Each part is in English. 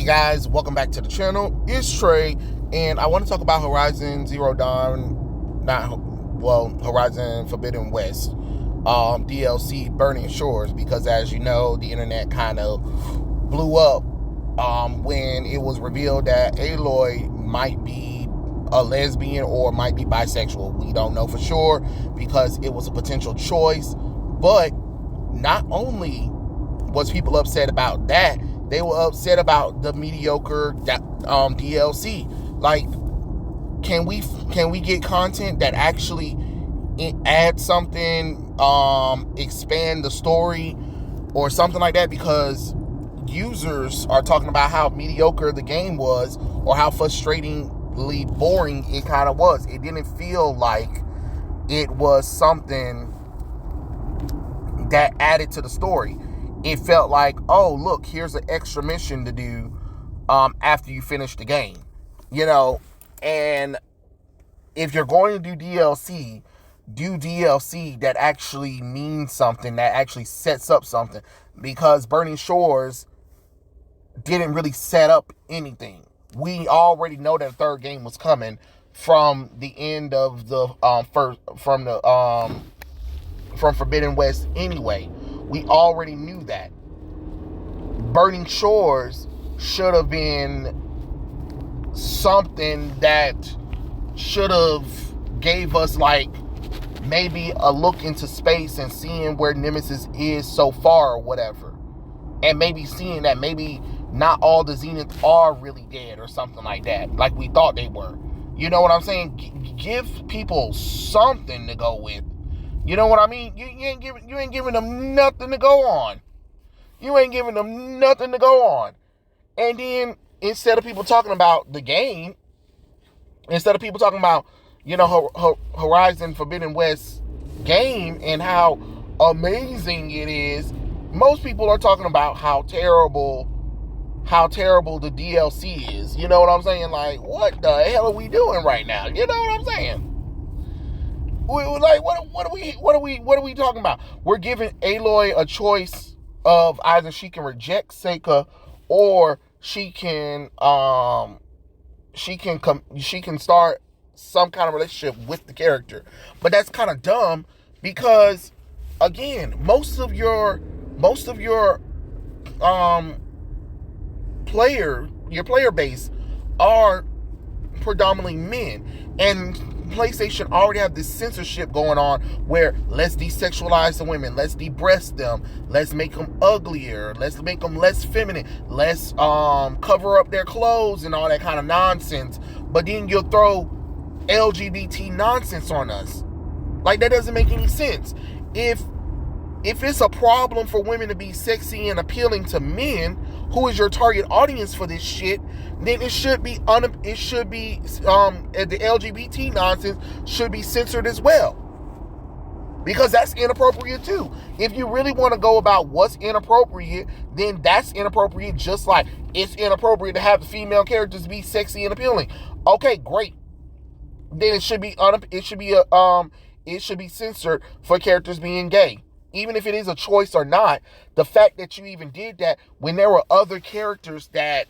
guys, welcome back to the channel. It's Trey, and I want to talk about Horizon Zero Dawn, Horizon Forbidden West DLC Burning Shores, because as you know, the internet kind of blew up when it was revealed that Aloy might be a lesbian or might be bisexual. We don't know for sure because it was a potential choice, but not only was people upset about that, they were upset about the mediocre DLC. Like, can we get content that actually add something, expand the story or something like that? Because users are talking about how mediocre the game was or how frustratingly boring it kind of was. It didn't feel like it was something that added to the story. It felt like, oh, look, here's an extra mission to do after you finish the game, and if you're going to do DLC that actually means something, that actually sets up something, because Burning Shores didn't really set up anything. We already know that the third game was coming from the end of the from Forbidden West anyway. We already knew that. Burning Shores should have been something that should have gave us like maybe a look into space and seeing where Nemesis is so far or whatever. And maybe seeing that maybe not all the Zeniths are really dead or something like that, like we thought they were. You know what I'm saying? Give people something to go with. You know what I mean? You ain't giving them nothing to go on. And then instead of people talking about the game, instead of people talking about, Horizon Forbidden West game and how amazing it is, most people are talking about how terrible the DLC is. You know what I'm saying? Like, what the hell are we doing right now? You know what I'm saying? Like, what are we talking about? We're giving Aloy a choice of either she can reject Seika or she can start some kind of relationship with the character. But that's kind of dumb because, again, most of your player base are predominantly men, and PlayStation already have this censorship going on where let's desexualize the women, let's de-breast them, let's make them uglier, let's make them less feminine, let's cover up their clothes and all that kind of nonsense. But then you'll throw LGBT nonsense on us. Like, that doesn't make any sense. If it's a problem for women to be sexy and appealing to men, who is your target audience for this shit, then the LGBT nonsense should be censored as well. Because that's inappropriate too. If you really want to go about what's inappropriate, then that's inappropriate, just like it's inappropriate to have the female characters be sexy and appealing. Okay, great. Then it should be censored for characters being gay. Even if it is a choice or not, the fact that you even did that when there were other characters that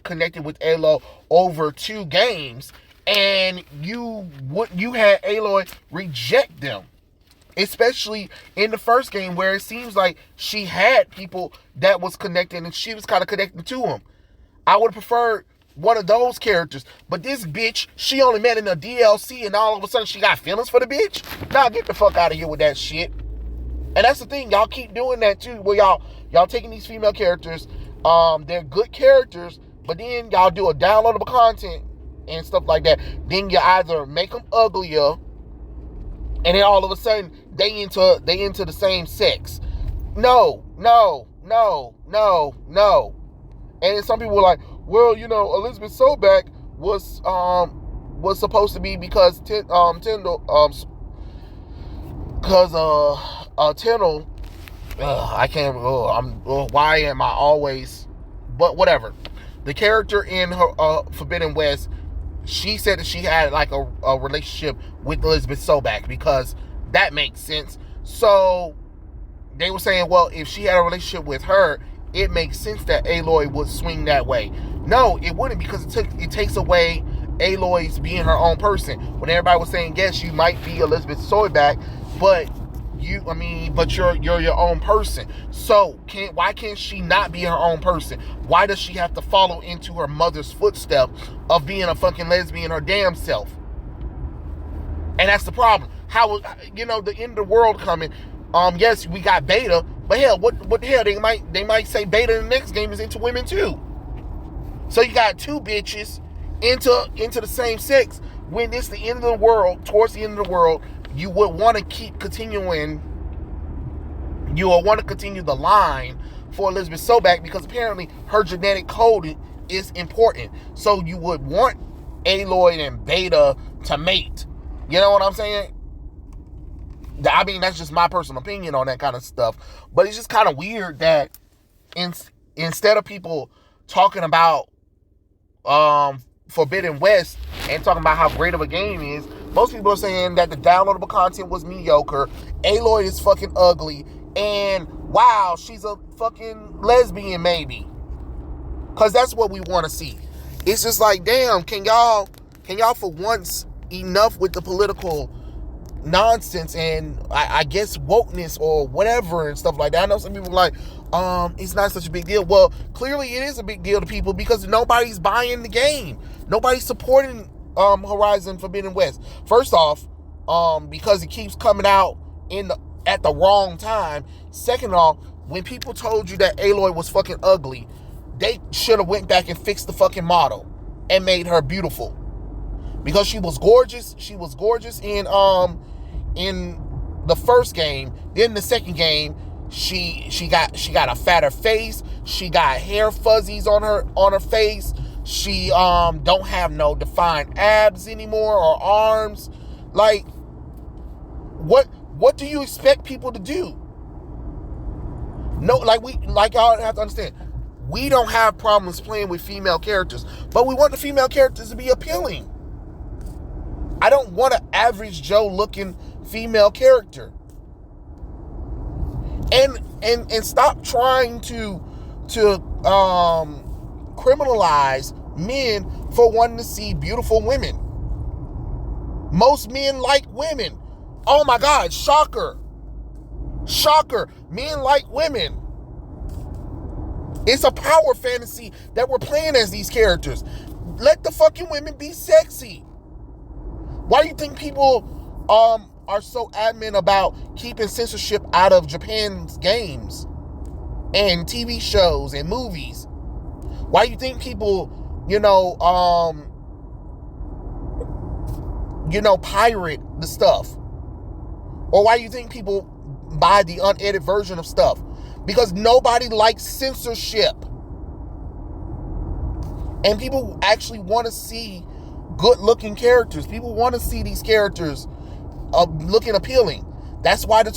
connected with Aloy over 2 games, and you had Aloy reject them, especially in the first game where it seems like she had people that was connecting and she was kind of connecting to them. I would have preferred one of those characters, but this bitch, she only met in a DLC and all of a sudden she got feelings for the bitch? Nah, get the fuck out of here with that shit. And that's the thing, y'all keep doing that too, where y'all taking these female characters, they're good characters, but then y'all do a downloadable content and stuff like that. Then you either make them uglier, and then all of a sudden they into the same sex. No. And then some people were like, well, Elizabeth Sobek was supposed to be because Tindall, Tindall, I can't, why am I always, but whatever. The character in her Forbidden West, she said that she had like a relationship with Elizabeth Sobek because that makes sense. So they were saying, well, if she had a relationship with her, it makes sense that Aloy would swing that way. No, it wouldn't, because it takes away Aloy's being her own person. When everybody was saying, yes, you might be Elizabeth Soyback, but you're your own person. So why can't she not be her own person? Why does she have to follow into her mother's footsteps of being a fucking lesbian her damn self? And that's the problem. How, the end of the world coming. Yes, we got Beta, but hell, what the hell? They might say Beta in the next game is into women too. So you got two bitches into the same sex. When it's the end of the world, towards the end of the world, you would want to continue the line for Elizabeth Soback, because apparently her genetic code is important. So you would want Aloy and Beta to mate. You know what I'm saying? I mean, that's just my personal opinion on that kind of stuff. But it's just kind of weird that instead of people talking about Forbidden West and talking about how great of a game it is, most people are saying that the downloadable content was mediocre, Aloy is fucking ugly, and wow, she's a fucking lesbian maybe. Because that's what we want to see. It's just like, damn, can y'all for once enough with the political nonsense and I guess wokeness or whatever and stuff like that. I know some people are like, it's not such a big deal. Well, clearly it is a big deal to people, because nobody's buying the game. Nobody's supporting Horizon Forbidden West. First off, because it keeps coming out at the wrong time. Second off, when people told you that Aloy was fucking ugly, they should have went back and fixed the fucking model and made her beautiful. Because she was gorgeous. She was gorgeous in the first game. Then the second game, she got a fatter face. She got hair fuzzies on her face. She don't have no defined abs anymore or arms. Like, what do you expect people to do? No, like y'all have to understand, we don't have problems playing with female characters, but we want the female characters to be appealing. I don't want an average Joe looking female character. And stop trying to criminalize men for wanting to see beautiful women. Most men like women. Oh my God, shocker. Shocker. Men like women. It's a power fantasy that we're playing as these characters. Let the fucking women be sexy. Why do you think people are so adamant about keeping censorship out of Japan's games and TV shows and movies? Why do you think people, pirate the stuff? Or why do you think people buy the unedited version of stuff? Because nobody likes censorship. And people actually want to see good-looking characters. People want to see these characters looking appealing. That's why the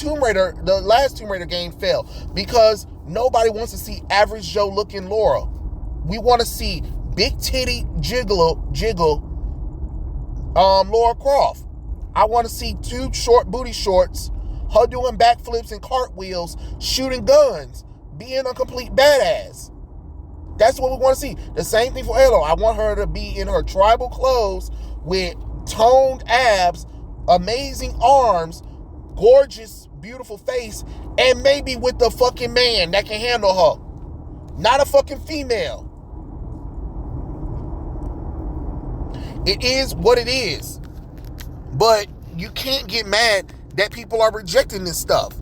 last Tomb Raider game failed. Because nobody wants to see average Joe looking Laura. We want to see big titty jiggle Laura Croft. I want to see two short booty shorts, her doing backflips and cartwheels, shooting guns, being a complete badass. That's what we want to see. The same thing for Aloy. I want her to be in her tribal clothes with toned abs, amazing arms, gorgeous, beautiful face, and maybe with a fucking man that can handle her. Not a fucking female. It is what it is. But you can't get mad that people are rejecting this stuff.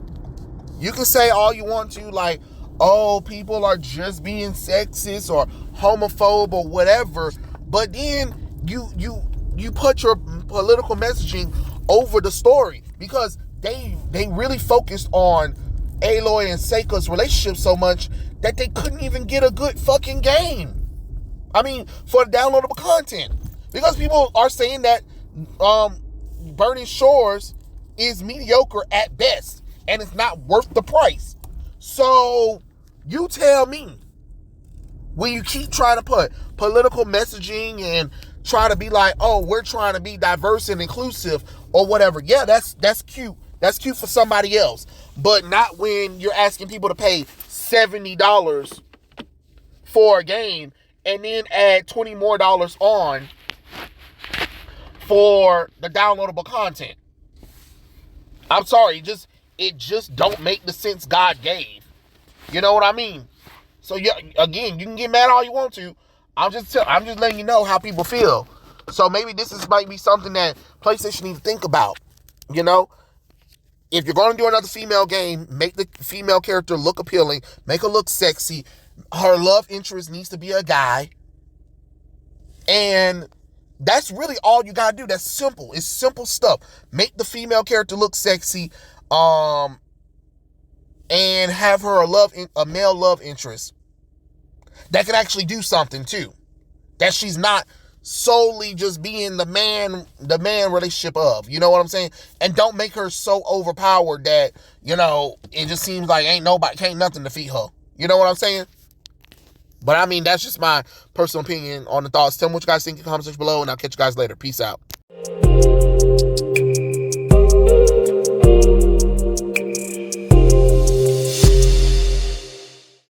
You can say all you want to, like, oh, people are just being sexist or homophobe or whatever, but then you put your political messaging over the story, because they really focused on Aloy and Seika's relationship so much that they couldn't even get a good fucking game. I mean, for downloadable content. Because people are saying that Burning Shores is mediocre at best and it's not worth the price. So you tell me, when you keep trying to put political messaging and try to be like, oh, we're trying to be diverse and inclusive or whatever. Yeah, that's cute. That's cute for somebody else. But not when you're asking people to pay $70 for a game and then add $20 more on for the downloadable content. I'm sorry, it just don't make the sense God gave. You know what I mean? So yeah, again, you can get mad all you want to. I'm just letting you know how people feel. So maybe might be something that PlayStation needs to think about. You know, if you're going to do another female game, make the female character look appealing, make her look sexy. Her love interest needs to be a guy, and that's really all you gotta do. That's simple. It's simple stuff. Make the female character look sexy, and have her a male love interest that can actually do something too. That she's not solely just being the man relationship of. You know what I'm saying? And don't make her so overpowered that, it just seems like can't nothing defeat her. You know what I'm saying? But I mean, that's just my personal opinion on the thoughts. Tell me what you guys think in the comment section below, and I'll catch you guys later. Peace out.